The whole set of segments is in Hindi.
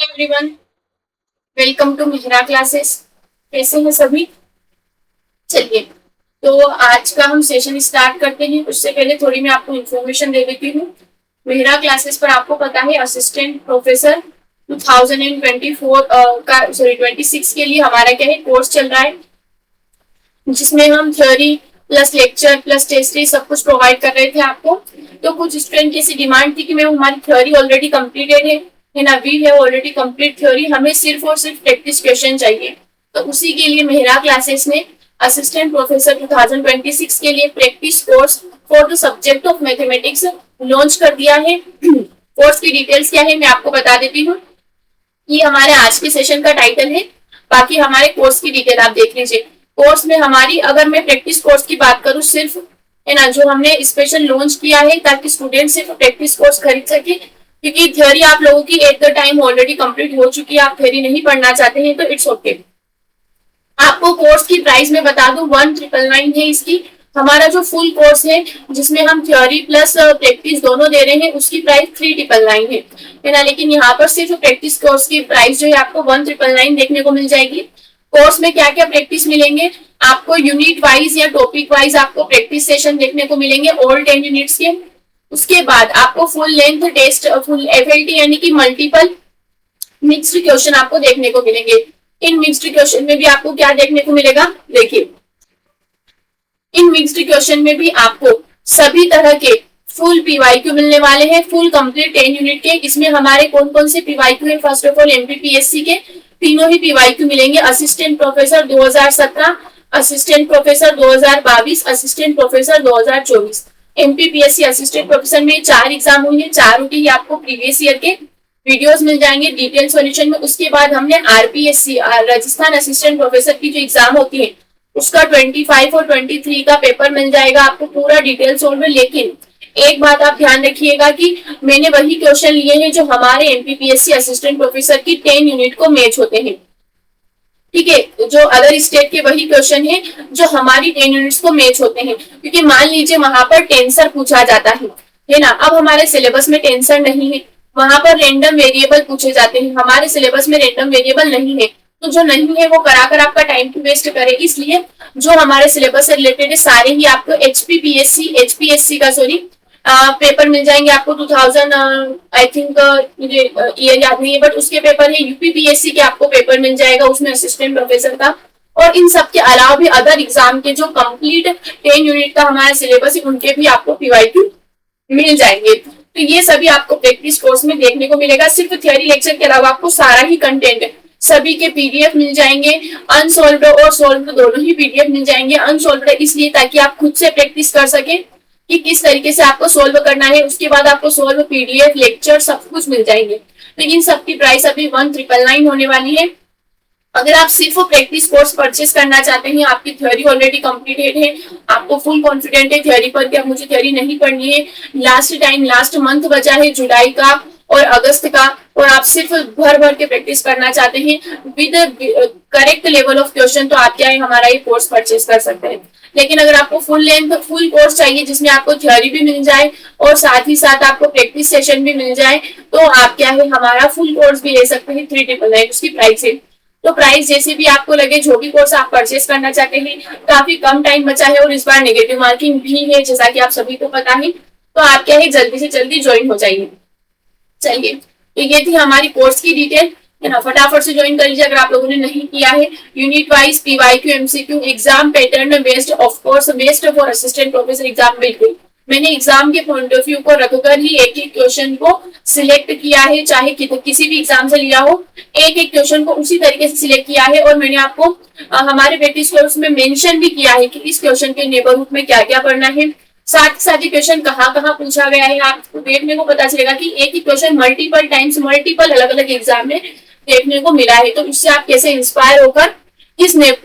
Everyone, welcome to Mehra classes. कैसे हैं सभी? चलिए, तो आज का हम सेशन स्टार्ट करते हैं। उससे पहले थोड़ी मैं आपको इन्फॉर्मेशन दे देती हूँ। मेहरा क्लासेस पर आपको पता है असिस्टेंट प्रोफेसर 2024 26 के लिए हमारा क्या है कोर्स चल रहा है, जिसमें हम theory plus lecture plus test सब कुछ प्रोवाइड कर रहे थे आपको। तो कुछ स्टूडेंट की ऐसी डिमांड थी कि मैम हमारी थ्योरी ऑलरेडी कंप्लीटेड है ना, we have already complete theory, हमें सिर्फ और सिर्फ प्रैक्टिस क्वेश्चन चाहिए। तो उसी के लिए मेहरा क्लासेस ने असिस्टेंट प्रोफेसर 2026 के लिए practice course for the subject of mathematics launch कर दिया है। कोर्स की डिटेल्स क्या है मैं आपको बता देती हूँ। ये हमारे आज के सेशन का टाइटल है, बाकी हमारे कोर्स की डिटेल आप देख लीजिए। कोर्स में हमारी, अगर मैं प्रैक्टिस कोर्स की बात करूँ सिर्फ, है ना, जो हमने स्पेशल लॉन्च किया है ताकि स्टूडेंट सिर्फ प्रैक्टिस कोर्स खरीद सके, क्योंकि थ्योरी आप लोगों की at the time already complete हो चुकी है। आप थ्योरी नहीं पढ़ना चाहते हैं तो इट्स ओके। आपको कोर्स की प्राइस में बता दूं 1999 है इसकी। हमारा जो फुल कोर्स है जिसमें हम थ्योरी प्लस प्रैक्टिस दोनों दे रहे हैं, उसकी प्राइस 3999 है ना। लेकिन यहाँ पर सिर्फ प्रैक्टिस कोर्स की प्राइस जो है आपको 1999 देखने को मिल जाएगी। कोर्स में क्या क्या प्रैक्टिस मिलेंगे आपको, यूनिट वाइज या टॉपिक वाइज आपको प्रैक्टिस सेशन देखने को मिलेंगे ऑल 10 यूनिट्स के। उसके बाद आपको full length test, full FLT यानी कि मल्टीपल मिक्स्ड क्वेश्चन आपको देखने को मिलेंगे। इन मिक्स्ड क्वेश्चन में भी आपको क्या देखने को मिलेगा, देखिए इन मिक्स्ड क्वेश्चन में भी आपको सभी तरह के फुल पीवाईक्यू मिलने वाले हैं, फुल कंप्लीट 10 यूनिट के। इसमें हमारे कौन कौन से पीवाईक्यू है, फर्स्ट ऑफ ऑल एमपीपीएससी के तीनों ही पीवाईक्यू मिलेंगे। Assistant professor 2017, assistant professor 2022, assistant professor 2024। MPPSC assistant professor में 4 एग्जाम होंगे, चारों की आपको प्रीवियस ईयर के वीडियोस मिल जाएंगे डिटेल सॉल्यूशन में। उसके बाद हमने आरपीएससी राजस्थान असिस्टेंट प्रोफेसर की जो एग्जाम होती है उसका 25 और 23 का पेपर मिल जाएगा आपको पूरा डिटेल सॉल्व में। लेकिन एक बात आप ध्यान रखिएगा कि मैंने वही क्वेश्चन लिए हैं जो हमारे एमपीपीएससी असिस्टेंट प्रोफेसर की 10 यूनिट को मैच होते हैं, ठीक है। जो अदर स्टेट के वही क्वेश्चन है जो हमारी 10 यूनिट्स को मैच होते हैं, क्योंकि मान लीजिए वहां पर टेंसर पूछा जाता है ना। अब हमारे सिलेबस में टेंसर नहीं है, वहां पर रैंडम वेरिएबल पूछे जाते हैं, हमारे सिलेबस में रैंडम वेरिएबल नहीं है। तो जो नहीं है वो कराकर आपका टाइम टू वेस्ट करे, इसलिए जो हमारे सिलेबस से रिलेटेड है सारे ही आपको एचपीएससी का पेपर मिल जाएंगे आपको 2000 आई थिंक मुझे ईयर याद नहीं है, बट उसके पेपर है। यूपीपीएससी के आपको पेपर मिल जाएगा उसमें असिस्टेंट प्रोफेसर का। और इन सब के अलावा भी अदर एग्जाम के जो कंप्लीट 10 यूनिट का हमारा सिलेबस है उनके भी आपको पीवाईक्यू मिल जाएंगे। तो ये सभी आपको प्रैक्टिस कोर्स में देखने को मिलेगा। सिर्फ थियोरी लेक्चर के अलावा आपको सारा ही कंटेंट सभी के पीडीएफ मिल जाएंगे, अनसॉल्व्ड और सॉल्व्ड दोनों ही पीडीएफ मिल जाएंगे। अनसॉल्व्ड इसलिए ताकि आप खुद से प्रैक्टिस कर सके कि किस तरीके से आपको सोल्व करना है। उसके बाद आपको सोल्व पीडीएफ लेक्चर सब कुछ मिल जाएंगे। तो इन सब की प्राइस अभी 1999 होने वाली है। अगर आप सिर्फ प्रैक्टिस कोर्स परचेस करना चाहते हैं, आपकी थ्योरी ऑलरेडी कंप्लीटेड है, आपको फुल कॉन्फिडेंट है थ्योरी पर कि अब मुझे थ्योरी नहीं पढ़नी है, लास्ट मंथ बचा है जुलाई का और अगस्त का, और आप सिर्फ भर भर के प्रैक्टिस करना चाहते हैं with correct level of question, तो आप क्या है हमारा ये कोर्स परचेस कर सकते हैं। लेकिन अगर आपको फुल लेंथ फुल कोर्स चाहिए जिसमें आपको थ्योरी भी मिल जाए और साथ ही साथ आपको प्रैक्टिस सेशन भी मिल जाए, तो आप क्या है हमारा फुल कोर्स भी ले सकते हैं। 3999 उसकी प्राइस है। तो प्राइस जैसे भी आपको लगे, जो भी कोर्स आप परचेस करना चाहते हैं, काफी कम टाइम बचा है और इस बार नेगेटिव मार्किंग भी है जैसा कि आप सभी को पता है। तो आप क्या है जल्दी से जल्दी ज्वाइन हो जाइए। चलिए, तो ये थी हमारी कोर्स की डिटेल, है ना। फटाफट से ज्वाइन कर लीजिए अगर आप लोगों ने नहीं किया है। Unit wise PYQ MCQ exam pattern based, of course based for assistant professor exam. बिल्कुल मैंने एग्जाम के पॉइंट ऑफ व्यू को रखकर ही एक एक क्वेश्चन को सिलेक्ट किया है, चाहे किसी भी एग्जाम से लिया हो, एक एक क्वेश्चन को उसी तरीके से सिलेक्ट किया है। और मैंने आपको हमारे प्रैक्टिस कोर्स में मेंशन भी किया है कि इस क्वेश्चन के नेबरहुड में क्या क्या पढ़ना है, साथ ही क्वेश्चन कहाँ कहाँ पूछा गया है। आपको देखने को पता चलेगा कि एक ही क्वेश्चन मल्टीपल टाइम्स मल्टीपल अलग अलग एग्जाम में देखने को मिला है। तो इससे आप कैसे इंस्पायर होकर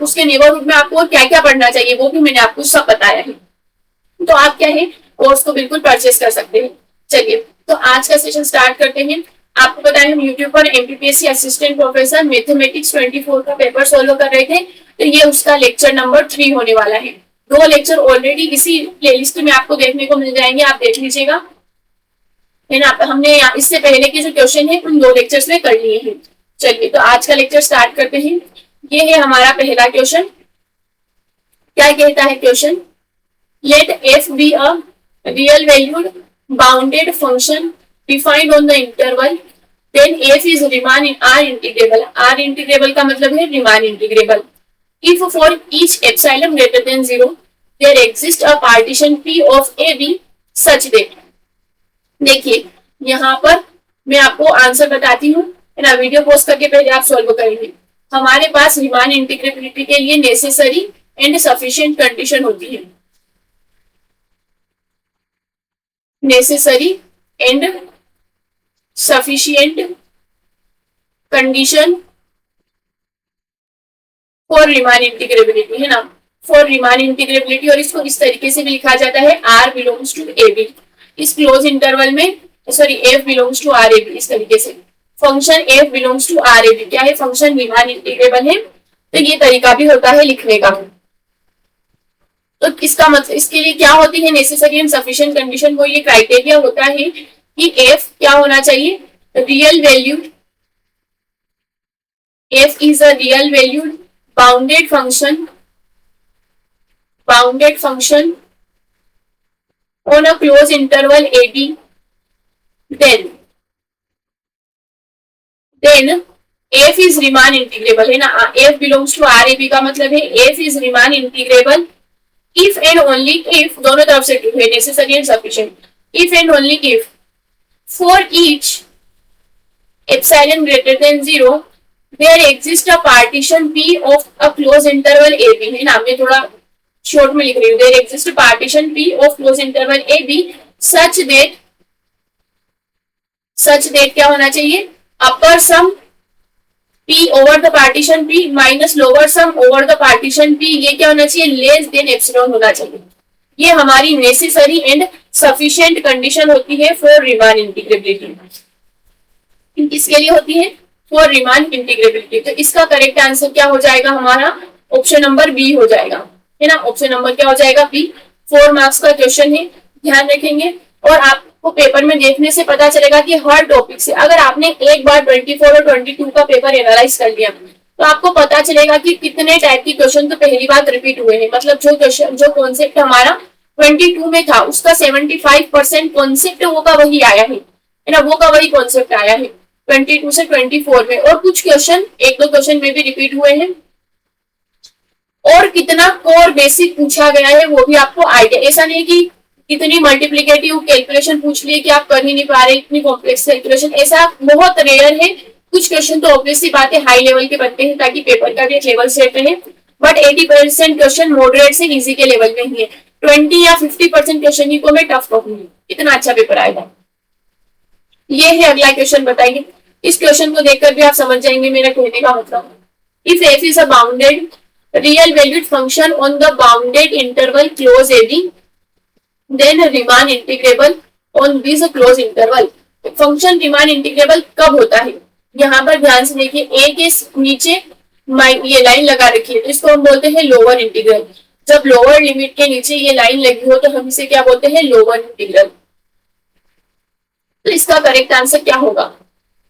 उसके नेबरहुड में आपको क्या क्या पढ़ना चाहिए वो भी मैंने आपको सब बताया है। तो आप क्या है कोर्स को बिल्कुल परचेस कर सकते हैं। चलिए, तो आज का सेशन स्टार्ट करते हैं। आपको पता है हम यूट्यूब पर एमपीपीएससी असिस्टेंट प्रोफेसर मैथमेटिक्स 24 का पेपर सोल्व कर रहे थे, तो ये उसका लेक्चर नंबर 3 होने वाला है। 2 लेक्चर ऑलरेडी इसी प्लेलिस्ट में आपको देखने को मिल जाएंगे, आप देख लीजिएगा, है ना। हमने इससे पहले के जो क्वेश्चन है उन 2 लेक्चर्स में कर लिए हैं। चलिए तो आज का लेक्चर स्टार्ट करते हैं। ये है हमारा पहला क्वेश्चन। क्या कहता है question? Let f B a real valued bounded function defined on the interval, then f is Riemann in R integrable. R integrable का मतलब है Riemann integrable. If for each epsilon greater than 0 there exist a partition P of a B such that. देखिए यहाँ पर मैं आपको आंसर बताती हूँ, है ना। वीडियो पोस्ट करके पहले आप सॉल्व करेंगे। हमारे पास रीमान इंटीग्रेबिलिटी के लिए नेसेसरी एंड सफिशिएंट कंडीशन होती है। Necessary and sufficient condition for Riemann integrability, है ना, फॉर रीमान इंटीग्रेबिलिटी। और इसको इस तरीके से भी लिखा जाता है R belongs to a b. इस क्लोज इंटरवल में sorry f belongs to R a b, इस तरीके से function f belongs to R a b क्या है? फंक्शन रीमान इंटीग्रेबल है। तो ये तरीका भी होता है लिखने का। तो इसका मतलब इसके लिए क्या होती है नेसेसरी एंड सफिशिएंट कंडीशन? वो ये क्राइटेरिया होता है कि एफ क्या होना चाहिए? Real valued, F is a real valued bounded function on a closed interval AB, then f is Riemann integrable, है ना। f belongs to RAB का मतलब है f is Riemann integrable if and only if, दोनों तरफ से ट्रू है, necessary and sufficient, if and only if for each epsilon greater than 0 there exists a partition P of a closed interval AB, है ना। मैं थोड़ा शॉर्ट में लिख रही हूँ। There exist partition P of closed interval A B such that क्या होना चाहिए? Upper sum P over the partition P minus lower sum over the partition P, ये क्या होना चाहिए? लेस देन एप्सिलॉन होना चाहिए। ये हमारी नेसेसरी एंड सफिशिएंट कंडीशन होती है फॉर रीमान इंटीग्रेबिलिटी। किसके लिए होती है? For Riemann integrability. तो इसका करेक्ट आंसर क्या हो जाएगा? हमारा ऑप्शन नंबर बी हो जाएगा, है ना। ऑप्शन नंबर क्या हो जाएगा? बी। 4 मार्क्स का क्वेश्चन है, ध्यान रखेंगे। और आपको पेपर में देखने से पता चलेगा कि हर टॉपिक से अगर आपने एक बार 24 और 22 का पेपर एनालाइज कर लिया तो आपको पता चलेगा कि कितने टाइप की क्वेश्चन तो पहली बार रिपीट हुए हैं। मतलब जो कॉन्सेप्ट हमारा 22 में था उसका 75% कॉन्सेप्ट वो का वही आया है ना, वो का वही कॉन्सेप्ट आया है 22 से 24 में। और कुछ क्वेश्चन, एक दो क्वेश्चन में भी रिपीट हुए हैं। और कितना कोर बेसिक पूछा गया है वो भी आपको आइडिया। ऐसा नहीं कि इतनी मल्टीप्लिकेटिव कैलकुलेशन पूछ लिए कि आप कर ही नहीं पा रहे, इतनी कॉम्प्लेक्स कैलकुलेशन, ऐसा बहुत रेयर है। कुछ क्वेश्चन तो ऑब्वियसली बात है हाई लेवल के बनते हैं ताकि पेपर का भी लेवल सेट रहे, बट 80% क्वेश्चन मॉडरेट से इजी के लेवल में ही है। 20 या 50% क्वेश्चन ही को मैं टफ कहूंगी, इतना अच्छा पेपर आएगा। ये है अगला क्वेश्चन, बताइए। इस क्वेश्चन को देखकर भी आप समझ जाएंगे मेरा कहने का मतलब। If F is a bounded real valued function on the bounded interval close AB, then Riemann integrable on this close interval। Function Riemann integrable कब होता है? यहाँ पर ध्यान से देखिए, ए के नीचे ये लाइन लगा रखी है तो इसको हम बोलते हैं लोअर इंटीग्रल। जब लोअर लिमिट के नीचे ये लाइन लगी हो तो हम इसे क्या बोलते हैं? Lower integral. तो इसका करेक्ट आंसर क्या होगा?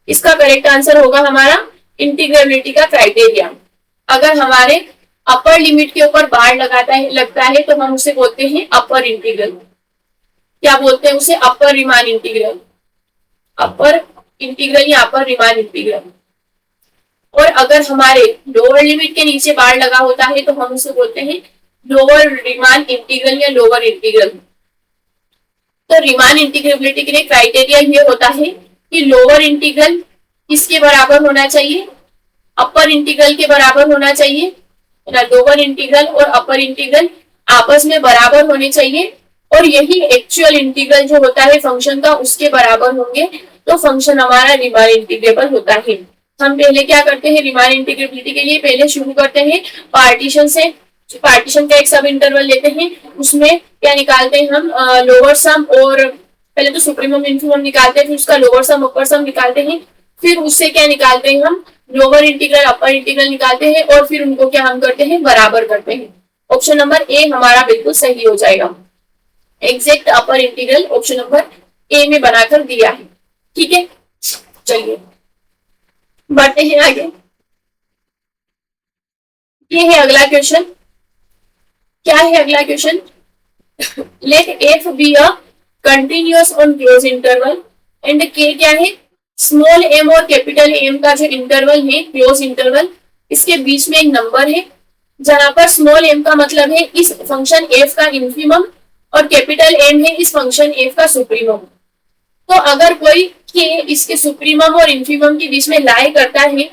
इसका करेक्ट आंसर होगा हमारा इंटीग्रेबिलिटी का क्राइटेरिया। अगर हमारे अपर लिमिट के ऊपर बार लगता है तो हम उसे बोलते हैं अपर इंटीग्रल। क्या बोलते हैं उसे? अपर रीमान इंटीग्रल। अपर इंटीग्रल या अपर रीमान इंटीग्रल। और अगर हमारे लोअर लिमिट के नीचे बार लगा होता है तो हम उसे बोलते हैं लोअर रीमान इंटीग्रल या लोअर इंटीग्रल। तो रीमान इंटीग्रेबिलिटी के लिए क्राइटेरिया ये होता है कि लोअर इंटीग्रल किसके बराबर होना चाहिए? अपर इंटीग्रल के बराबर होना चाहिए। लोअर इंटीग्रल और अपर इंटीग्रल आपस में बराबर होने चाहिए और यही एक्चुअल इंटीग्रल जो होता है फंक्शन का उसके बराबर होंगे तो फंक्शन हमारा रीमान इंटीग्रेबल होता है। हम पहले क्या करते हैं? रीमान इंटीग्रेबिलिटी के लिए पहले शुरू करते हैं पार्टीशन से। पार्टीशन का एक सब इंटरवल लेते हैं, उसमें क्या निकालते हैं हम? लोअर सम, और पहले तो सुप्रीमम इन्फिमम निकालते हैं, फिर उसका लोअर सम अपर सम निकालते हैं, फिर उससे क्या निकालते हैं हम? लोअर इंटीग्रल अपर इंटीग्रल निकालते हैं और फिर उनको क्या हम करते हैं? बराबर करते हैं। ऑप्शन नंबर ए हमारा बिल्कुल सही हो जाएगा। Exact upper integral option number A में बनाकर दिया है, ठीक है। चलिए बढ़ते हैं आगे। ये है अगला क्वेश्चन। क्या है अगला question? Let f B a continuous on close interval and के क्या है? स्मॉल एम और कैपिटल एम का जो इंटरवल है क्लोज इंटरवल, इसके बीच में एक नंबर है जहां पर स्मॉल एम का मतलब है इस फंक्शन एफ का इन्फिमम और कैपिटल एम है इस फंक्शन एफ का सुप्रीमम। तो अगर कोई के इसके सुप्रीमम और इन्फिमम के बीच में लाई करता है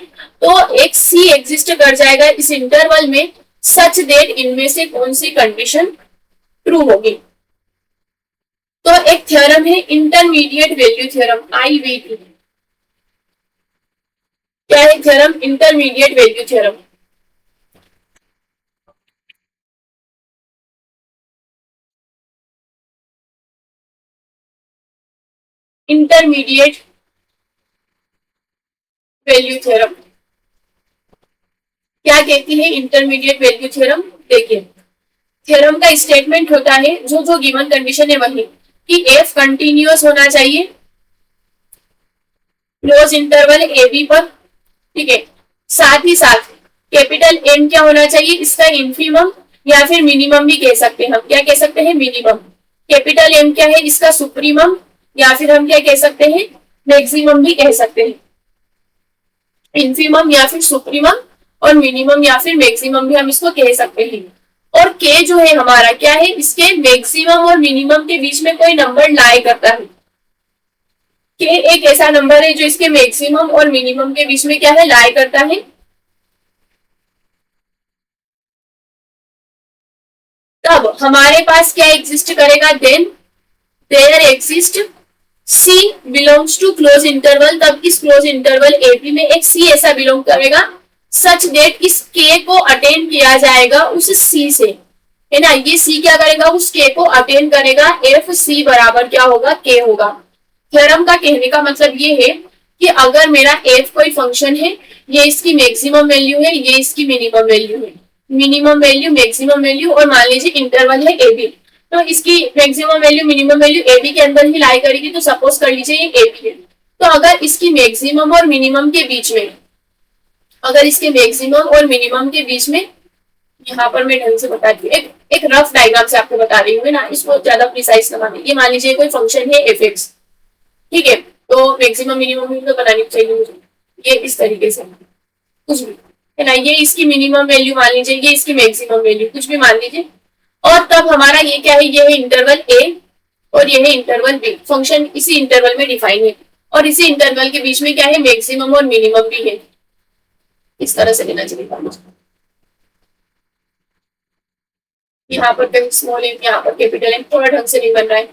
तो एक सी एग्जिस्ट कर जाएगा इस इंटरवल में, सच दैट इनमें से कौन सी कंडीशन ट्रू होगी। तो एक थ्योरम है इंटरमीडिएट वैल्यू थ्योरम, IVT। क्या है theorem? Intermediate value theorem. Intermediate value theorem क्या कहती है? इंटरमीडिएट वैल्यू थ्योरम देखिए, थ्योरम का स्टेटमेंट होता है जो जो गिवन कंडीशन है वही कि एफ कंटिन्यूअस होना चाहिए क्लोज इंटरवल ए बी पर, ठीक है। साथ ही साथ कैपिटल एम क्या होना चाहिए? इसका इन्फिमम या फिर मिनिमम भी कह सकते हैं हम। क्या कह सकते हैं? मिनिमम। कैपिटल एम क्या है? इसका सुप्रीमम या फिर हम क्या कह सकते हैं? मैक्सिमम भी कह सकते हैं। इन्फिमम या फिर सुप्रीमम और मिनिमम या फिर मैक्सिमम भी हम इसको कह सकते हैं। और के जो है हमारा क्या है? इसके मैक्सिमम और मिनिमम के बीच में कोई नंबर लाई करता है। के एक ऐसा नंबर है जो इसके मैक्सिमम और मिनिमम के बीच में क्या है? लाई करता है। तब हमारे पास क्या एग्जिस्ट करेगा? Then there exist c belongs to close interval. तब इस क्लोज इंटरवल एपी में एक सी ऐसा बिलोंग करेगा सच डेट इस के को अटेन किया जाएगा उस सी से, है ना। ये सी क्या करेगा? उस के को अटेन करेगा। एफ सी बराबर क्या होगा? के होगा। थ्योरम का कहने का मतलब ये है कि अगर मेरा एफ कोई फंक्शन है, ये इसकी मैक्सिमम वैल्यू है, ये इसकी मिनिमम वैल्यू है, मिनिमम वैल्यू मैक्सिमम वैल्यू, और मान लीजिए इंटरवल है ए बी, तो इसकी maximum value minimum value a b के अंदर ही लाई करेगी। तो सपोज कर लीजिए ये ए बी है, तो अगर इसकी मैक्सिमम और मिनिमम के बीच में, अगर इसके मैक्सिमम और मिनिमम के बीच में, यहाँ पर मैं ढंग से बताती हूँ, एक रफ डायग्राम से आपको बता रही हूँ ना, इसको ज्यादा प्रिसाइज ना माने। ये मान लीजिए कोई फंक्शन है एफ एक्स, ठीक है। तो मैक्सिमम मिनिमम भी तो बनानी चाहिए मुझे, ये इस तरीके से कुछ भी, है ना। ये इसकी मिनिमम वैल्यू मान लीजिए, ये इसकी मैक्सिमम वैल्यू, कुछ भी मान लीजिए। और तब हमारा ये क्या है? ये है इंटरवल ए और ये है इंटरवल बी। फंक्शन इसी इंटरवल में डिफाइन है और इसी इंटरवल के बीच में क्या है? मैक्सिमम और मिनिमम भी है। इस तरह से लेना चाहिए। यहाँ पर कहीं स्मॉल एम, यहाँ पर कैपिटल एम, थोड़ा ढंग से नहीं बन रहा है।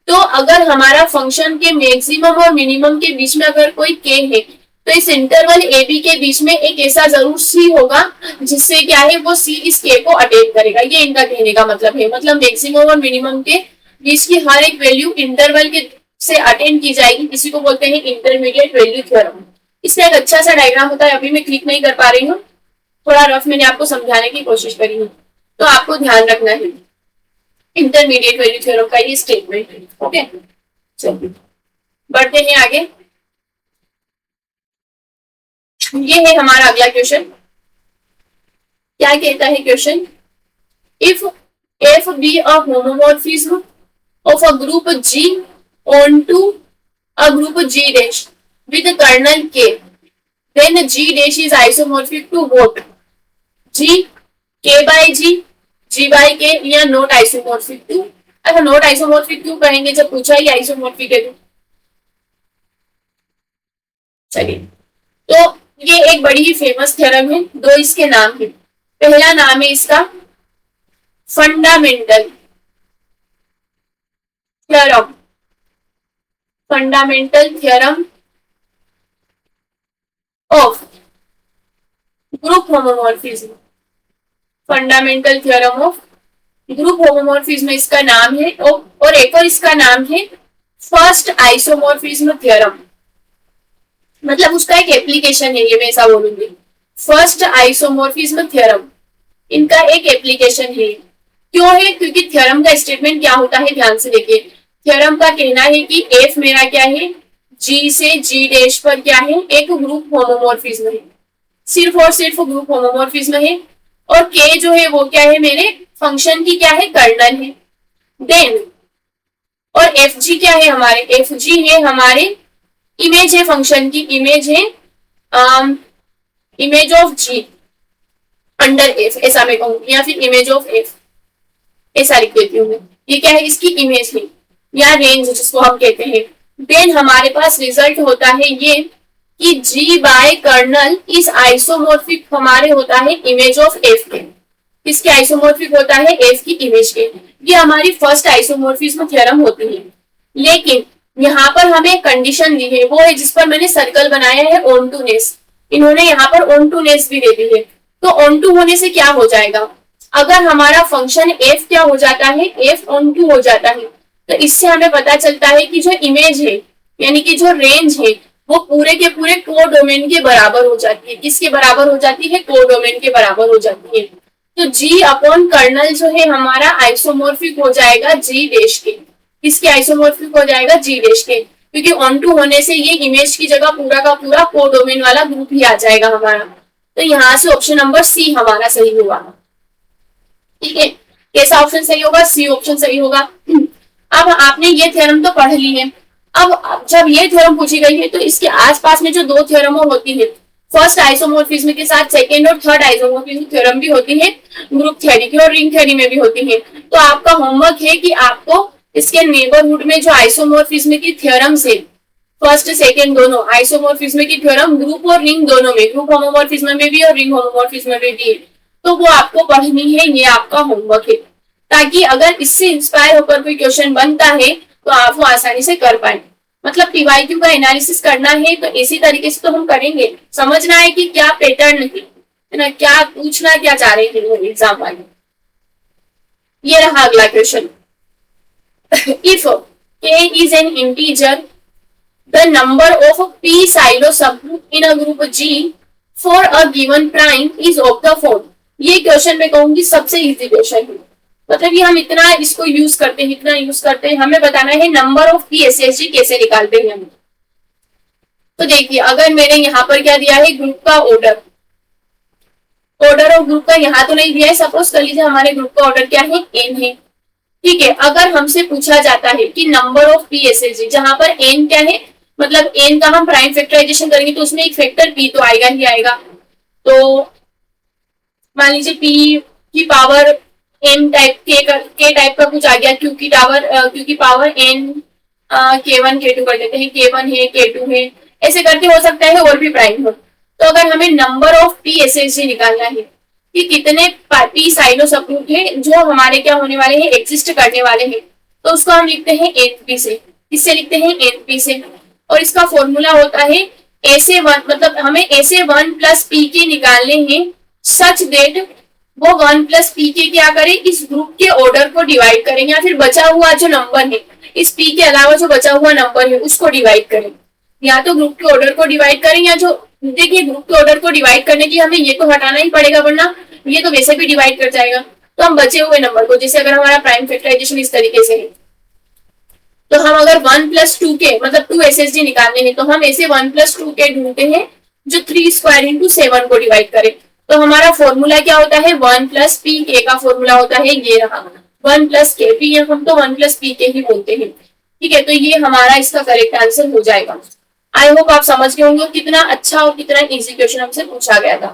तो अगर हमारा फंक्शन के मैक्सिमम और मिनिमम के बीच में अगर कोई के है, तो इस इंटरवल ए बी के बीच में एक ऐसा जरूर सी होगा जिससे क्या है? वो सी इस के को अटेन करेगा। ये इनका कहने का मतलब है। मतलब मैक्सिमम और मिनिमम के बीच की हर एक वैल्यू इंटरवल के से अटेन की जाएगी। इसी को बोलते हैं इंटरमीडिएट वैल्यू थ्योरम। इसका एक अच्छा सा डायग्राम होता है, अभी मैं क्लिक नहीं कर पा रही हूँ, थोड़ा रफ मैंने आपको समझाने की कोशिश करी है, तो आपको ध्यान रखना है। इंटरमीडिएट वैल्यू थ्योरम का ये स्टेटमेंट है। ओके, चलिए बढ़ते हैं आगे। ये है हमारा अगला क्वेश्चन। क्या कहता है question? If F B a homomorphism of a group G onto a group G dash with kernel K, then G dash is isomorphic to what? G K by G, G by K, या नॉट आइसोमॉर्फिक टू? अच्छा, नॉट आइसोमॉर्फिक क्यों कहेंगे जब पूछा ही आइसोमॉर्फिक है? चलिए, तो ये एक बड़ी ही फेमस थ्योरम है। दो इसके नाम है। पहला नाम है इसका fundamental theorem, fundamental theorem of group homomorphism, fundamental theorem of group homomorphism इसका नाम है। और एक और इसका नाम है फर्स्ट आइसोमॉर्फिज्म थ्योरम। मतलब उसका एक एप्लीकेशन है, ये मैं ऐसा बोलूंगी। फर्स्ट आइसोमॉर्फिज्म थ्योरम इनका एक एप्लीकेशन है। क्यों है? क्योंकि थ्योरम का स्टेटमेंट क्या होता है, ध्यान से देखिए। थ्योरम का कहना है कि एफ मेरा क्या है? जी से जी डैश पर क्या है, एक ग्रुप होमोमॉर्फिज्म है, सिर्फ और सिर्फ ग्रुप होमोमॉर्फिज्म है। और के जो है वो क्या है, मेरे फंक्शन की क्या है, कर्नल है। देन और एफ जी क्या है हमारे, एफ जी है हमारे इमेज है, फंक्शन की इमेज है, image of g under f, ऐसा मैं कहूंगी, या फिर इमेज ऑफ एफ, ऐसा लिख देती हूँ मैं। ये क्या है, इसकी इमेज है या रेंज जिसको हम कहते हैं। देन हमारे पास रिजल्ट होता है ये कि जी बाय कर्नल इस आइसोमोर्फिक हमारे होता है इमेज ऑफ एफ के। किसके आइसोमोर्फिक होता है, एफ की इमेज के। ये हमारी फर्स्ट आइसोमोर्फिज्म थ्योरम होती है। लेकिन यहाँ पर हमें कंडीशन दी है, वो है जिस पर मैंने सर्कल बनाया है, ऑन टू नेस। इन्होंने यहाँ पर ऑन टू नेस भी दे दी है। तो ऑन टू होने से क्या हो जाएगा, अगर हमारा फंक्शन एफ क्या हो जाता है, एफ ऑन टू हो जाता है, तो इससे हमें पता चलता है कि जो इमेज है यानी कि जो रेंज है वो पूरे के पूरे कोडोमेन के बराबर हो जाती है। किसके बराबर हो जाती है, कोडोमेन के बराबर हो जाती है। तो जी अपॉन कर्नल जो है हमारा आइसोमोर्फिक हो जाएगा जी डैश के। किसके आइसोमोर्फिक हो जाएगा, जी डैश के, क्योंकि ऑन टू होने से ये इमेज की जगह पूरा का पूरा कोडोमेन वाला ग्रुप ही आ जाएगा हमारा। तो यहाँ से ऑप्शन नंबर सी हमारा सही हुआ। ठीक है, कैसा ऑप्शन सही होगा, सी ऑप्शन सही होगा। अब आपने ये थ्योरम तो पढ़ ली है। अब जब ये थ्योरम पूछी गई है तो इसके आसपास में जो दो थ्योरम होती है, फर्स्ट आइसोमोर्फिज्म के साथ सेकेंड और थर्ड आइसोमोर्फिज्म थ्योरम भी होती है, ग्रुप थ्योरी की और रिंग थ्योरी में भी होती है। तो आपका होमवर्क है कि आपको इसके नेबरहुड में जो आइसोमोर्फिज्म की थ्योरम से फर्स्ट सेकेंड दोनों आइसोमोर्फिज्म की थ्योरम ग्रुप और रिंग दोनों में, ग्रुप होमोमोर्फिज्म में भी और रिंग होमोमोर्फिज्म में भी है, तो वो आपको पढ़नी है। ये आपका होमवर्क है, ताकि अगर इससे इंस्पायर होकर कोई क्वेश्चन बनता है तो आप वो आसानी से कर पाए। मतलब पीवाईक्यू का एनालिसिस करना है तो इसी तरीके से तो हम करेंगे। समझना है कि क्या पैटर्न है ना, क्या पूछना क्या चाह रहे हैं एग्जाम वाले। ये रहा अगला question. If k is an integer, the number of p silo subgroup in a group G for a given prime is of the form। ये क्वेश्चन मैं कहूंगी सबसे इजी क्वेश्चन है। मतलब ये हम इतना इसको यूज करते हैं, इतना यूज करते हैं। हमें बताना है number of P S S G कैसे निकालते हैं हम। तो देखिए, अगर मैंने यहाँ पर क्या दिया है, ग्रुप का ऑर्डर, ऑर्डर ऑफ ग्रुप का यहाँ तो नहीं दिया है। सपोज कर लीजिए हमारे ग्रुप का ऑर्डर क्या है, एन है। ठीक है, अगर हमसे पूछा जाता है कि number of P S S G, जहां पर एन क्या है, मतलब एन का हम प्राइम फैक्टराइजेशन करेंगे तो उसमें एक फैक्टर पी तो आएगा ही आएगा। तो मान लीजिए पी की पावर एम टाइप के टाइप का कुछ आ गया, क्यू की पावर एन k1 k2 कर देते हैं, k1 है k2 है, ऐसे करके हो सकता है और भी प्राइम हो। तो अगर हमें number of P S S G निकालना है कि कितने पी साइनो सबग्रुप है जो हमारे क्या होने वाले हैं, एग्जिस्ट करने वाले हैं, तो उसको हम लिखते हैं एनपी से। किससे लिखते हैं, एनपी से। और इसका फॉर्मूला होता है ऐसे वन, मतलब हमें ऐसे वन प्लस पी के निकालने हैं सच डेट वो वन प्लस पी के क्या करें, इस ग्रुप के ऑर्डर को डिवाइड करें, या फिर बचा हुआ जो नंबर है, इस पी के अलावा जो बचा हुआ नंबर है उसको डिवाइड करें। या तो ग्रुप के ऑर्डर को डिवाइड करें, या जो देखिए ग्रुप के ऑर्डर को डिवाइड करने की हमें ये तो हटाना ही पड़ेगा, वरना ये तो वैसे भी डिवाइड कर जाएगा। तो हम बचे हुए नंबर को, जैसे अगर हमारा प्राइम फैक्टराइजेशन इस तरीके से है, तो हम अगर वन प्लस टू के मतलब 2 एस एस जी निकालने हैं, तो हम ऐसे वन प्लस टू के ढूंढते हैं जो 3 स्क्वायर इंटू 7 को डिवाइड करे। तो हमारा फॉर्मूला क्या होता है, वन प्लस पी के का फॉर्मूला होता है ये रहा, वन प्लस के पी, हम तो वन प्लस पी के ही बोलते हैं। ठीक है, तो ये हमारा इसका करेक्ट आंसर हो जाएगा। आई होप आप समझ गए होंगे कितना अच्छा और कितना इजी क्वेश्चन हमसे पूछा गया था।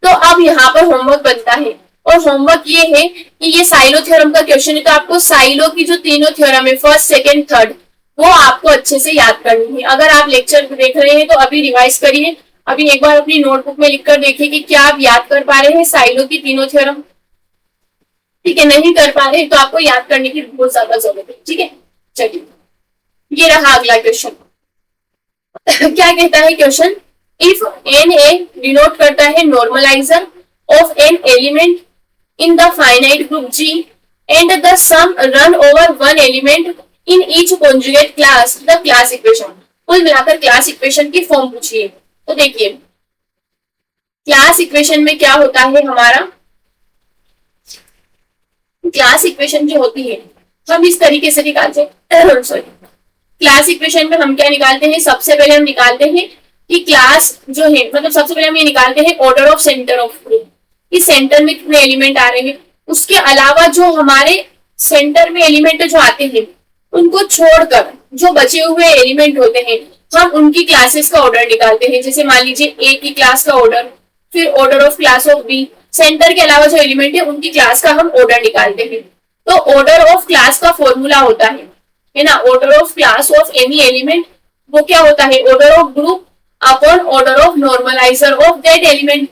तो अब यहाँ पर होमवर्क बनता है, और होमवर्क ये है कि ये साइलो थ्योरम का क्वेश्चन है, तो आपको साइलो की जो तीनों थ्योरम है, फर्स्ट सेकेंड थर्ड, वो आपको अच्छे से याद करनी है। अगर आप लेक्चर देख रहे हैं तो अभी रिवाइज करिए, अभी एक बार अपनी नोटबुक में लिखकर देखिए कि क्या आप याद कर पा रहे हैं साइलो की तीनों थ्योरम। ठीक है, नहीं कर पा रहे तो आपको याद करने की बहुत ज्यादा जरूरत है। ठीक है, चलिए ये रहा अगला क्वेश्चन। क्या कहता है question, if N a denote करता है normaliser of N element in the finite group G and the sum run over one element in each conjugate class, the class equation. कुल मिलाकर क्लास इक्वेशन की फॉर्म पूछिए। तो देखिए क्लास इक्वेशन में क्या होता है हमारा, क्लास इक्वेशन जो होती है हम इस तरीके से निकालते हैं, सॉरी, क्लास इक्वेशन में हम क्या निकालते हैं, सबसे पहले हम निकालते हैं कि क्लास जो है, मतलब सबसे पहले हम ये निकालते हैं order of centre of group, कि सेंटर में कितने एलिमेंट आ रहे हैं। उसके अलावा जो हमारे सेंटर में एलिमेंट जो आते हैं उनको छोड़कर जो बचे हुए एलिमेंट होते हैं हम उनकी क्लासेस का ऑर्डर निकालते हैं। जैसे मान लीजिए ए की क्लास का ऑर्डर, फिर order of class of b, centre के अलावा जो एलिमेंट है उनकी क्लास का हम ऑर्डर निकालते हैं। तो ऑर्डर ऑफ क्लास का फॉर्मूला होता है ना, order of class of any element, वो क्या होता है, order of group upon order of normalizer of that element,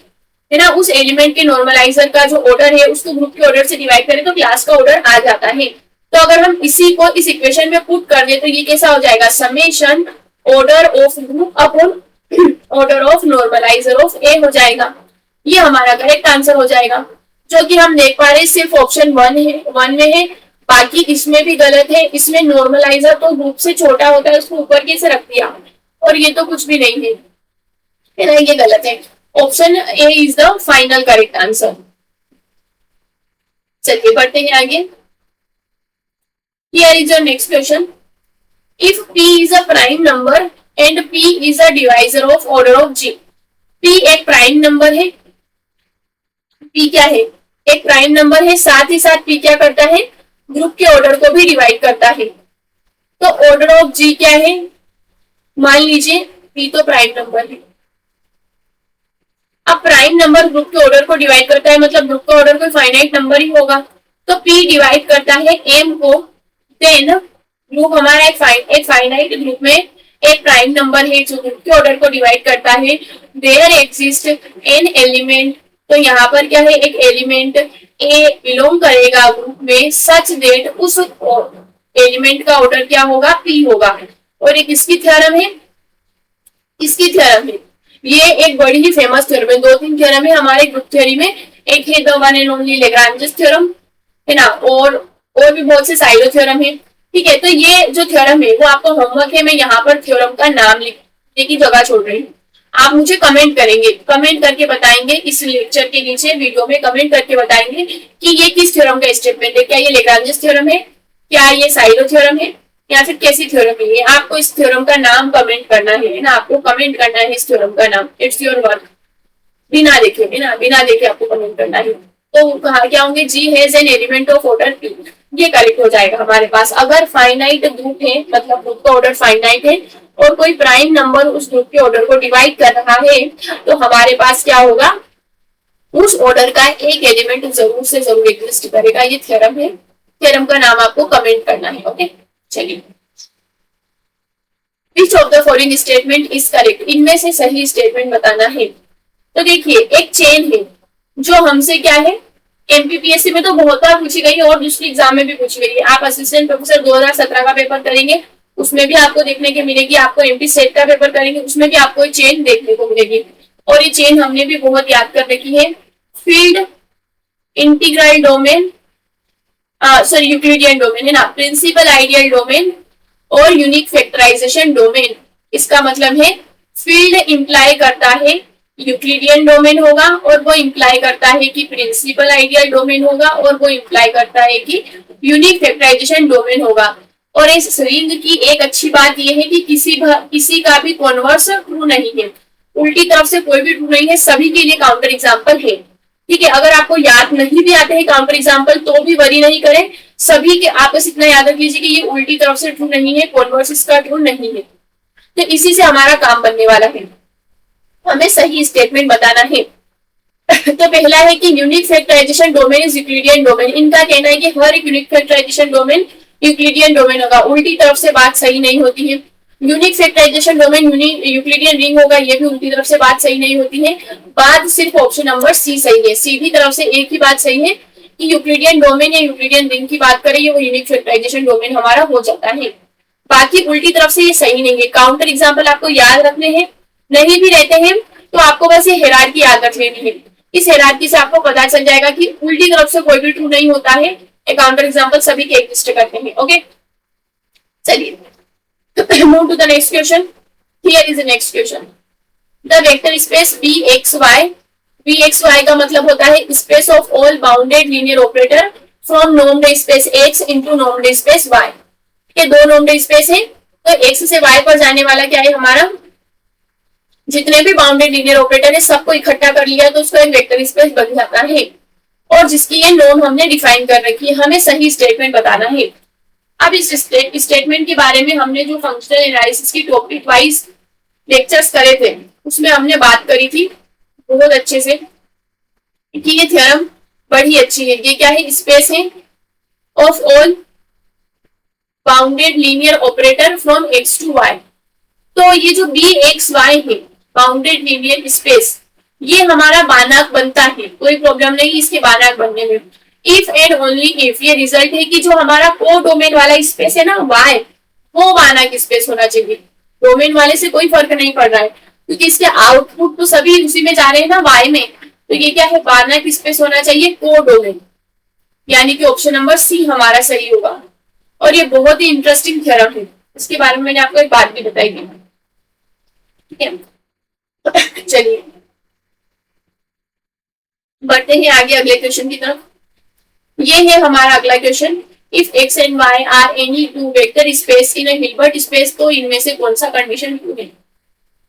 है ना। उस एलिमेंट के नॉर्मलाइजर का जो ऑर्डर है उसको ग्रुप के ऑर्डर से डिवाइड करें तो क्लास का ऑर्डर आ जाता है। तो अगर हम इसी को इस इक्वेशन में पुट कर दे तो ये कैसा हो जाएगा, summation order of group upon order of normalizer of A हो जाएगा। ये हमारा करेक्ट आंसर हो जाएगा, जो कि हम देख पा रहे हैं सिर्फ ऑप्शन 1 में है, बाकी इसमें भी गलत है। इसमें नॉर्मलाइजर तो ग्रुप से छोटा होता है, उसको ऊपर कैसे रख दिया, और ये तो कुछ भी नहीं है ना, ये गलत है। Option A is the final correct answer. चलिए बढ़ते हैं आगे। Here is your next question. If P is a prime number and P is a divisor of order of G. P एक प्राइम नंबर है, P क्या है, एक प्राइम नंबर है, साथ ही साथ P क्या करता है, ग्रुप के ऑर्डर को भी डिवाइड करता है। तो ऑर्डर ऑफ G क्या है, मान लीजिए P तो प्राइम नंबर है। अब प्राइम नंबर ग्रुप के ऑर्डर को डिवाइड करता है, मतलब ग्रुप का ऑर्डर कोई फाइनाइट नंबर ही होगा। तो P डिवाइड करता है M को, देन ग्रुप हमारा एक फाइनाइट ग्रुप में एक प्राइम नंबर है जो ग्रुप के ऑर्डर को डिवाइड करता है। देयर एग्जिस्ट एन एलिमेंट, तो यहाँ पर क्या है, एक एलिमेंट ए बिलोंग करेगा ग्रुप में सच देट उस एलिमेंट का ऑर्डर क्या होगा, पी होगा। और एक इसकी थ्योरम है, इसकी थ्योरम है, ये एक बड़ी ही फेमस थ्योरम है। 2-3 थ्योरम है हमारे ग्रुप थ्योरी में, एक है the one and only Lagrange theorem, है ना, और भी बहुत से साइलो थ्योरम है। ठीक है, तो ये जो थ्योरम है वो आपको होमवर्क है, मैं यहाँ पर थ्योरम का नाम लिखने की जगह छोड़ रही हूँ। आप मुझे कमेंट करेंगे, कमेंट करके बताएंगे, इस लेक्चर के नीचे वीडियो में कमेंट करके बताएंगे कि ये किस थ्योरम का स्टेटमेंट है, क्या ये लैग्रांज थ्योरम है, क्या ये साइलो थ्योरम है, या फिर कैसी थ्योरम है। आपको इस थ्योरम का नाम कमेंट करना है ना, आपको कमेंट करना है इस थ्योरम का नाम, इट्स योर वर्क, बिना देखे, है ना, बिना देखे आपको कमेंट करना है। तो कहा क्या होंगे, G has an element of order P, ये करेक्ट हो जाएगा हमारे पास। अगर फाइनाइट ग्रुप है, मतलब ग्रुप का ऑर्डर फाइनाइट है और कोई प्राइम नंबर उस ग्रुप के ऑर्डर को डिवाइड कर रहा है तो हमारे पास क्या होगा, उस ऑर्डर का एक एलिमेंट जरूर से जरूर एग्जिस्ट करेगा। ये थ्योरम है, थ्योरम का नाम आपको कमेंट करना है। ओके, चलिए। Which of the following statement is correct, इनमें से सही स्टेटमेंट बताना है। तो देखिए, एक चेन है जो हमसे क्या है, एमपीपीएससी में तो बहुत बार पूछी गई है और दूसरी एग्जाम में भी पूछी गई है। आप असिस्टेंट प्रोफेसर 2017 का पेपर करेंगे, उसमें भी आपको देखने के मिलेगी, आपको एमपी सेट का पेपर करेंगे उसमें भी आपको चेन देखने को मिलेगी। और ये चेन हमने भी बहुत याद कर रखी है, field integral domain, sorry Euclidean domain, है ना, प्रिंसिपल आइडियल डोमेन और यूनिक फैक्टराइजेशन डोमेन। इसका मतलब है फील्ड इंप्लाई करता है यूक्लिडियन डोमेन होगा, और वो इंप्लाई करता है कि प्रिंसिपल आइडियल डोमेन होगा, और वो इंप्लाई करता है कि यूनिक फैक्टराइजेशन डोमेन होगा। और इस रिंग की एक अच्छी बात यह है कि किसी का भी कॉन्वर्स ट्रू नहीं है, उल्टी तरफ से कोई भी ट्रू नहीं है, सभी के लिए काउंटर एग्जाम्पल है। ठीक है, अगर आपको याद नहीं भी आते हैं काउंटर एग्जाम्पल तो भी वरी नहीं करें, सभी के आप बस इतना याद रख लीजिए कि ये उल्टी तरफ से ट्रू नहीं है, कॉन्वर्स इसका ट्रू नहीं है। तो इसी से हमारा काम बनने वाला है, हमें सही स्टेटमेंट बताना है। तो पहला है कि unique factorisation domain is Euclidean domain. इनका कहना है कि हर एक unique factorisation domain Euclidean domain होगा, उल्टी तरफ से बात सही नहीं होती है। Unique factorisation domain Euclidean ring होगा, ये भी उल्टी तरफ से बात सही नहीं होती है। बात सिर्फ ऑप्शन नंबर सी सही है, सीधी तरफ से एक ही बात सही है कि यूक्लिडियन डोमेन या यूक्लिडियन रिंग की बात करें, वो यूनिक फैक्टराइजेशन डोमेन हमारा हो जाता है। बाकी उल्टी तरफ से ये सही नहीं है। काउंटर एग्जाम्पल आपको याद रखने हैं, नहीं भी रहते हैं तो आपको बस ये हायरार्की याद रख लेनी है। इस हायरार्की से आपको पता चल जाएगा कि उल्टी तरफ से कोई भी ट्रू नहीं होता है, एक काउंटर एग्जाम्पल सभी के एग्जिस्ट करते हैं। ओके, चलिए move to the next question. Here is the next question, the vector space Vxy, Vxy का मतलब होता है space of all bounded linear operator from normed space X into normed space Y। ये दो नॉर्म्ड स्पेस है, तो x से y पर जाने वाला क्या है हमारा, जितने भी बाउंडेड लीनियर ऑपरेटर है सबको इकट्ठा कर लिया तो उसको एक वेक्टर स्पेस बन जाता है। और जिसकी ये नॉर्म हमने डिफाइन कर रखी है, हमें सही स्टेटमेंट बताना है। अब इस स्टेटमेंट के बारे में हमने जो फंक्शनल एनालिसिस की टॉपिक वाइज लेक्चर्स करे थे उसमें हमने बात करी थी बहुत अच्छे से कि ये थ्योरम बड़ी अच्छी है। ये क्या है, स्पेस है of all bounded linear operator from x to y। तो ये जो बी एक्स वाई है बाउंडेड लीनियर स्पेस, ये हमारा बानाक बनता है, कोई प्रॉब्लम नहीं इसके बानाक बनने में। इफ एंड ओनली इफ ये रिजल्ट है कि जो हमारा को डोमेन वाला स्पेस है ना y, वो बानाक स्पेस होना चाहिए। डोमेन वाले से कोई फर्क नहीं पड़ रहा है क्योंकि इसके आउटपुट तो सभी उसी में जा रहे हैं ना y में, तो ये क्या है बानाक स्पेस होना चाहिए को डोमेन, यानी कि ऑप्शन नंबर सी हमारा सही होगा। और ये बहुत ही इंटरेस्टिंग थ्योरम है, इसके बारे में मैंने आपको एक बात भी बताई थी। ठीक है, चलिए बढ़ते हैं आगे अगले क्वेश्चन की तरफ। ये है हमारा अगला question, if x and y are any two vector space in a Hilbert space, तो इनमें से कौन सा कंडीशन ट्रू है।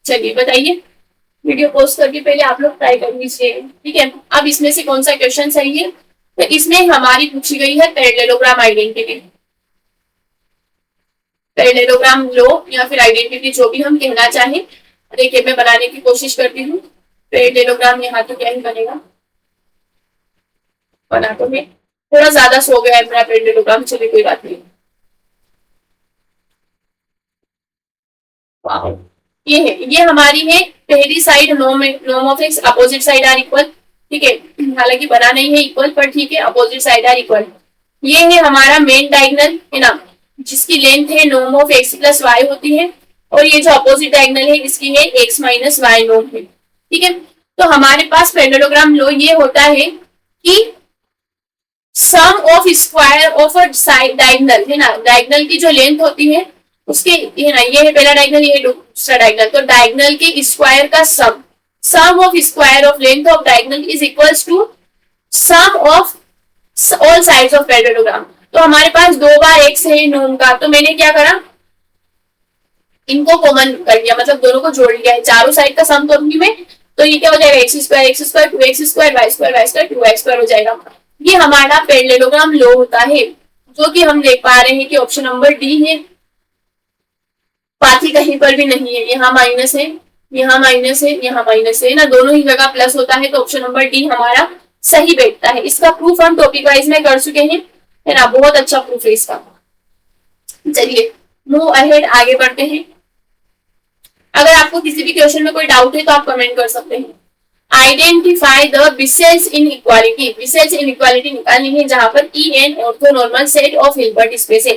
चलिए बताइए, वीडियो पोस्ट करके पहले आप लोग ट्राई कर लीजिए। ठीक है, अब इसमें से कौन सा क्वेश्चन सही है, तो इसमें हमारी पूछी गई है पैरेललोग्राम आइडेंटिटी। पैरेललोग्राम लो या फिर आइडेंटिटी जो भी हम कहना चाहें, देखिए मैं बनाने की कोशिश करती हूँ। पैरेललोग्राम यहाँ तो क्या ही बनेगा, बना तो मैं थोड़ा ज्यादा सो गया है मेरा पैरेललोग्राम, चलिए कोई बात नहीं। ये है, ये हमारी है पहली side norm of x opposite side are equal. ठीक है, हालांकि बना नहीं है इक्वल पर ठीक है, अपोजिट साइड आर इक्वल। ये है हमारा मेन डायगोनल है ना, जिसकी लेंथ है norm of x plus y होती है, और ये जो अपोजिट डायगोनल है इसकी है एक्स माइनस वाई नॉर्म है। ठीक है, तो हमारे पास पैरेललोग्राम लो ये होता है कि sum of square of a side diagonal है ना, डायगोनल की जो लेंथ होती है उसके है ना, ये है पहला डायगोनल, ये दूसरा डायगोनल, तो डायगोनल के स्क्वायर का sum of square of length of diagonal is equals to sum of all sides of parallelogram. तो हमारे पास दो बार एक्स है नॉर्म का, तो मैंने क्या करा, इनको कॉमन कर लिया, मतलब दोनों को जोड़ लिया है, चारों साइड का सम करूंगी मैं, तो ये क्या हो जाएगा x square two x square y square two y square हो जाएगा। ये हमारा पैरेललोग्राम लो होता है, जो कि हम देख पा रहे हैं कि ऑप्शन नंबर डी है, बाकी कहीं पर भी नहीं है। यहाँ माइनस है, यहाँ माइनस है, यहाँ माइनस है ना, दोनों ही जगह प्लस होता है, तो ऑप्शन नंबर डी हमारा सही बैठता है। इसका प्रूफ हम टॉपिक वाइज में कर चुके हैं, है ना, बहुत अच्छा प्रूफ है इसका। चलिए मूव अहेड, आगे बढ़ते हैं। अगर आपको किसी भी क्वेश्चन में कोई डाउट है तो आप कमेंट कर सकते हैं। आइडेंटिफाई द बिसेल्स इनइक्वालिटी, बिसेल्स इनइक्वालिटी निकालनी है जहां पर E N orthonormal set of Hilbert space है।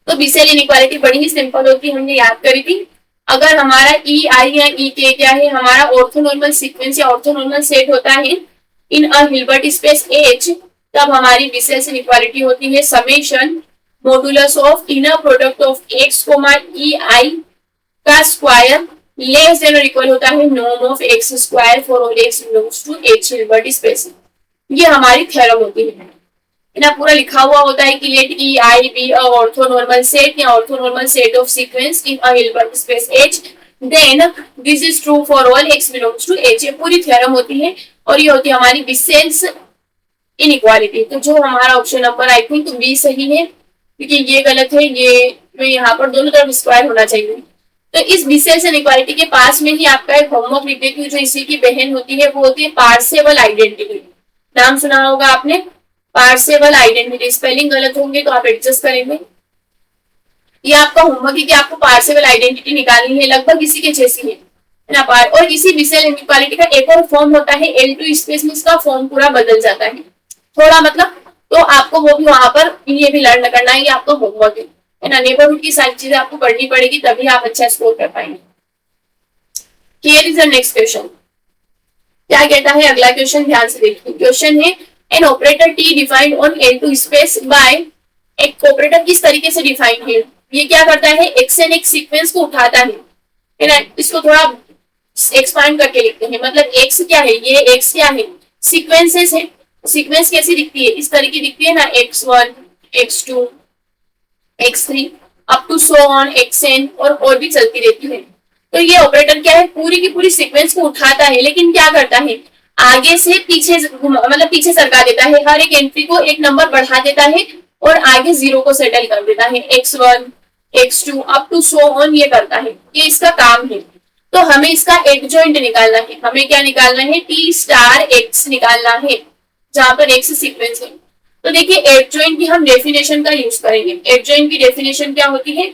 तो बिसेल इनइक्वालिटी बड़ी ही सिंपल होती है, हमने याद करी थी। अगर हमारा ई आई या ई के क्या है, हमारा ऑर्थोनॉर्मल सीक्वेंस या ऑर्थोनॉर्मल सेट होता है in a Hilbert space H, तब हमारी बिसेल्स इनइक्वालिटी होती है summation modulus of inner product of X comma E I का स्क्वायर लेस देन और इक्वल होता है norm of X square for all X belongs to H Hilbert space. ये हमारी थ्योरम होती है ना, पूरा लिखा हुआ होता है कि let E I be a orthonormal set या orthonormal set of sequence in a Hilbert space H, then this is true for all X belongs to H. ये पूरी थ्योरम होती है और ये होती है हमारी बिसेल्स इनइक्वालिटी। तो जो हमारा option number I think B सही है, क्योंकि ये गलत है, ये में यहाँ पर दोनों तरफ स्क्वायर होना चाहिए। तो इस बिसेल्स इनइक्वालिटी के पास में ही आपका एक होमवर्क लिख देती हूँ, जो इसी की बहन होती है, वो होती है पार्सेवल आइडेंटिटी। नाम सुना होगा आपने, पार्सेवल आइडेंटिटी। स्पेलिंग गलत होंगे तो आप एडजस्ट करेंगे। ये आपका होमवर्क है कि आपको पार्सेवल आइडेंटिटी निकालनी है, लगभग इसी के जैसी है ना। और इसी बिसेल इनइक्वालिटी का एक और फॉर्म होता है L2 स्पेस में, इसका फॉर्म पूरा बदल जाता है थोड़ा, मतलब तो आपको वो भी वहां पर ये भी लर्न करना है, ये आपका होमवर्क है ना। नेबरहुड की सारी चीजें आपको पढ़नी पड़ेगी, तभी आप अच्छा स्कोर कर पाएंगे। Here is the next question. क्या कहता है अगला क्वेश्चन, ध्यान से देखिए। क्वेश्चन है an operator T defined on L2 space by, एक ऑपरेटर किस तरीके से डिफाइंड है, ये क्या करता है एक्स एन एक सीक्वेंस को उठाता है ना। इसको थोड़ा एक्सपांड करके लिखते हैं, मतलब एक्स क्या है, ये एक्स क्या है, सीक्वेंसेस है। सीक्वेंस कैसी दिखती है, इस तरह की दिखती है ना, x1 x2 x3, up to so on x n और भी चलती रहती है। तो ये ऑपरेटर क्या है, पूरी की पूरी सीक्वेंस को उठाता है, लेकिन क्या करता है, आगे से पीछे मतलब पीछे सरका देता है, हर एक एंट्री को एक नंबर बढ़ा देता है और आगे जीरो को सेटल कर देता है, x1 x2 up to so on ये करता है, ये इसका काम है। तो हमें इसका एडजॉइंट निकालना है, हमें क्या निकालना है, टी स्टार एक्स निकालना है, जहां पर एक्स सीक्वेंस है। तो देखिए एडजॉइंट की हम डेफिनेशन का यूज करेंगे। एडजॉइंट की डेफिनेशन क्या होती है,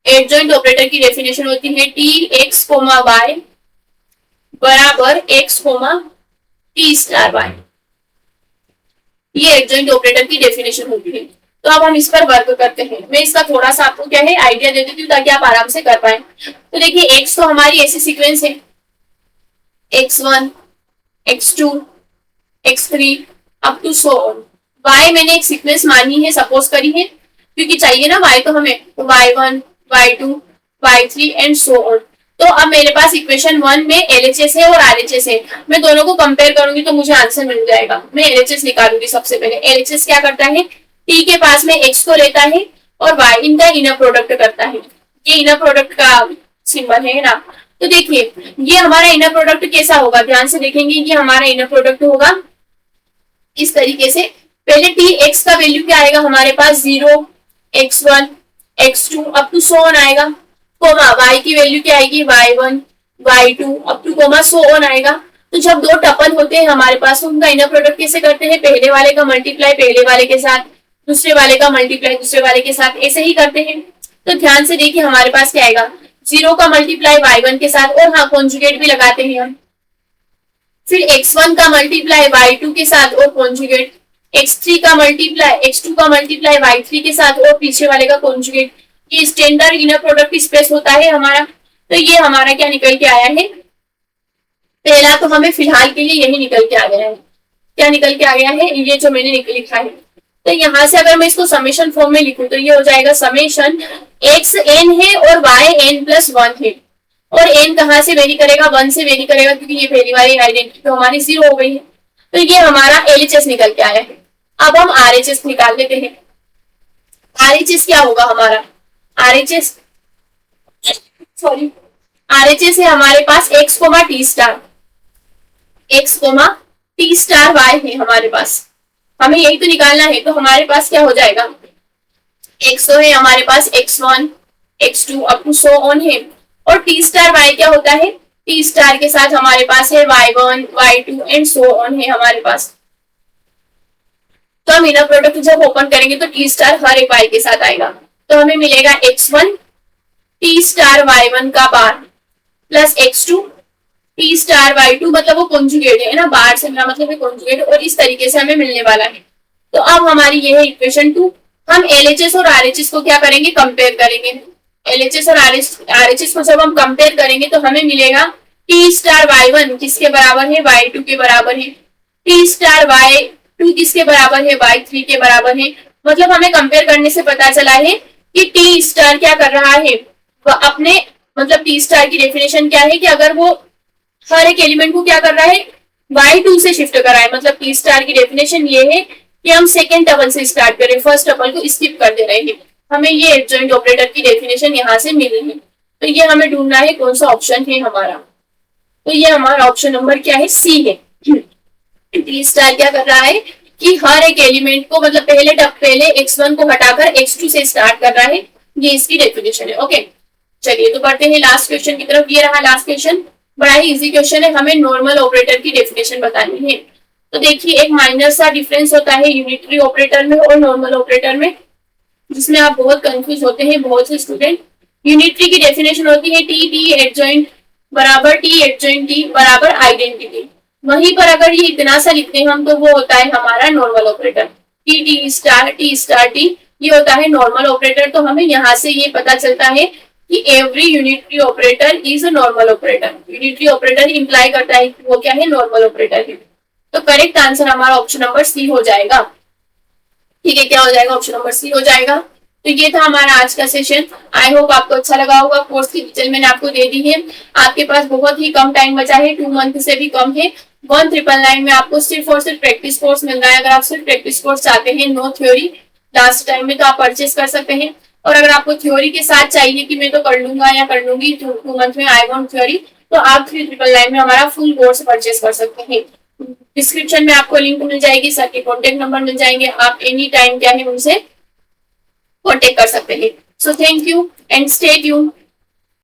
एडजॉइंट ऑपरेटर की डेफिनेशन होती है टी एक्स कोमा वाई बराबर x comma T star y, ये एडजॉइंट ऑपरेटर की डेफिनेशन होती है। तो अब हम इस पर वर्क करते हैं। मैं इसका थोड़ा सा आपको क्या है आइडिया दे देती हूँ ताकि आप आराम से कर पाए। तो देखिए एक्स तो हमारी ऐसी सीक्वेंस है, x1 x2 x3 up to so on. y मैंने एक सीक्वेंस मानी है, सपोज करी है, क्योंकि चाहिए ना y तो हमें, तो y1 y2 y3 and so on. तो अब मेरे पास इक्वेशन 1 में LHS है और RHS है, मैं दोनों को कंपेयर करूंगी तो मुझे आंसर मिल जाएगा। मैं LHS निकालूंगी सबसे पहले। LHS क्या करता है, t के पास में x को लेता है और y इनका इनर प्रोडक्ट करता है, ये इनर प्रोडक्ट का सिंबल है ना। तो देखिए ये हमारा इनर प्रोडक्ट कैसा होगा, ध्यान से देखेंगे, ये हमारा इनर प्रोडक्ट होगा इस तरीके से। पहले टी एक्स का वैल्यू क्या आएगा हमारे पास, 0 x1 x2 up to so on आएगा, कोमा y की वैल्यू क्या आएगी, y1 y2 up to comma so on आएगा। तो जब दो टपल होते हैं हमारे पास, उनका इनर प्रोडक्ट कैसे करते हैं, पहले वाले का मल्टीप्लाई पहले वाले के साथ, दूसरे वाले का मल्टीप्लाई दूसरे वाले के साथ, ऐसे ही करते हैं। तो ध्यान से देखिए हमारे पास क्या आएगा, 0 का मल्टीप्लाई y1 के साथ, और हाँ कॉन्जुगेट भी लगाते हैं हम। फिर x1 का मल्टीप्लाई y2 के साथ और कॉन्जुगेट, x3 का मल्टीप्लाई x2 का मल्टीप्लाई y3 के साथ और पीछे वाले का कॉन्जुगेट। ये स्टैंडर्ड इनर प्रोडक्ट स्पेस होता है हमारा। तो ये हमारा क्या निकल के आया है, पहला तो हमें फिलहाल के लिए यही निकल के आ गया है। क्या निकल के आ गया है, ये जो मैंने लिखा है। तो यहाँ से अगर मैं इसको समेशन फॉर्म में लिखूं तो ये हो जाएगा समेशन एक्स एन है और वाई एन प्लस 1 है, और एन कहाँ से वेरी करेगा, 1 से वेरी करेगा, क्योंकि ये पहली वाली आइडेंटिटी तो हमारी 0 हो गई है। तो ये हमारा LHS निकल के आया है। अब हम RHS निकाल लेते हैं। RHS क्या होगा हमारा, RHS सॉरी RHS है हमारे पास x comma T star, x comma T star y है हमारे पास, हमें यही तो निकालना है। तो हमारे पास क्या हो जाएगा, x तो है हमारे पास x1 x2 up to so on है, और टी स्टार y क्या होता है, टी स्टार के साथ हमारे पास है y1 y2 and so on है हमारे पास। तो हम इनर प्रोडक्ट जब ओपन करेंगे तो टी स्टार हर एक y के साथ आएगा, तो हमें मिलेगा x1 टी स्टार y1 का बार plus x2 T star y2, मतलब वो कॉन्जुगेट है ना, बार से मेरा मतलब है कॉन्जुगेट, और इस तरीके से हमें मिलने वाला है। तो अब हमारी ये है इक्वेशन 2। हम LHS और RHS को क्या करेंगे, कंपेयर करेंगे। LHS और RHS को जब हम कंपेयर करेंगे तो हमें मिलेगा टी स्टार y1 किसके बराबर है, y2 के बराबर है, टी स्टार y2 किसके बराबर है, y3 के बराबर है। मतलब हमें कंपेयर करने से पता चला है कि टी स्टार क्या कर रहा है, वो अपने मतलब टी स्टार की डेफिनेशन क्या है कि अगर वो हर एक एलिमेंट को क्या कर रहा है, y2 से शिफ्ट कर रहा है। मतलब टी स्टार की डेफिनेशन ये है कि हम सेकेंड टपल से स्टार्ट करें, फर्स्ट टपल को स्किप कर दे रहे हैं। हमें ये एडजॉइंट ऑपरेटर की डेफिनेशन यहाँ से मिली है। तो ये हमें ढूंढना है कौन सा ऑप्शन है हमारा। तो ये हमारा ऑप्शन नंबर क्या है, सी है। टी स्टार क्या कर रहा है कि हर एक एलिमेंट को मतलब पहले x1 को हटाकर x2 से स्टार्ट कर रहा है, ये इसकी डेफिनेशन है। ओके चलिए तो बढ़ते हैं लास्ट क्वेश्चन की तरफ। ये रहा लास्ट क्वेश्चन, बड़ा ही इजी क्वेश्चन है, हमें नॉर्मल ऑपरेटर की डेफिनेशन बतानी है। तो देखिए एक माइनर सा डिफरेंस होता है यूनिटरी ऑपरेटर में और नॉर्मल ऑपरेटर में, जिसमें आप बहुत कंफ्यूज होते हैं बहुत से स्टूडेंट। यूनिटरी की डेफिनेशन होती है टी एडजॉइंट बराबर टी एडजॉइंट टी बराबर आइडेंटिटी। वहीं पर अगर ये इतना सा लिखते हैं हम तो वो होता है हमारा normal operator. T star T ये होता है नॉर्मल ऑपरेटर। तो हमें यहाँ से ये पता चलता है कि every unitary operator is a normal operator. Unitary operator imply करता है कि वो क्या है, नॉर्मल ऑपरेटर है। तो करेक्ट आंसर हमारा ऑप्शन नंबर सी हो जाएगा। ठीक है, क्या हो जाएगा, ऑप्शन नंबर सी हो जाएगा। तो ये था हमारा आज का सेशन। आई होप आपको अच्छा लगा होगा। कोर्स की डिटेल मैंने आपको दे दी है। आपके पास बहुत ही कम टाइम बचा है, 2 मंथ से भी कम है। 1999 में आपको सिर्फ और सिर्फ प्रैक्टिस कोर्स मिल रहा है। अगर आप सिर्फ प्रैक्टिस कोर्स चाहते हैं, नो थ्योरी, लास्ट टाइम में, तो आप परचेस कर सकते हैं। और अगर आपको थ्योरी के साथ चाहिए कि मैं तो कर लूंगा या कर लूंगी 2 मंथ में, आई वांट थ्योरी, तो आप 3999 में हमारा फुल कोर्स परचेस कर सकते हैं। डिस्क्रिप्शन में आपको लिंक मिल जाएगी, सर के कॉन्टेक्ट नंबर मिल जाएंगे, आप एनी टाइम क्या है उनसे कॉन्टेक्ट कर सकते हैं। So thank you and stay tuned.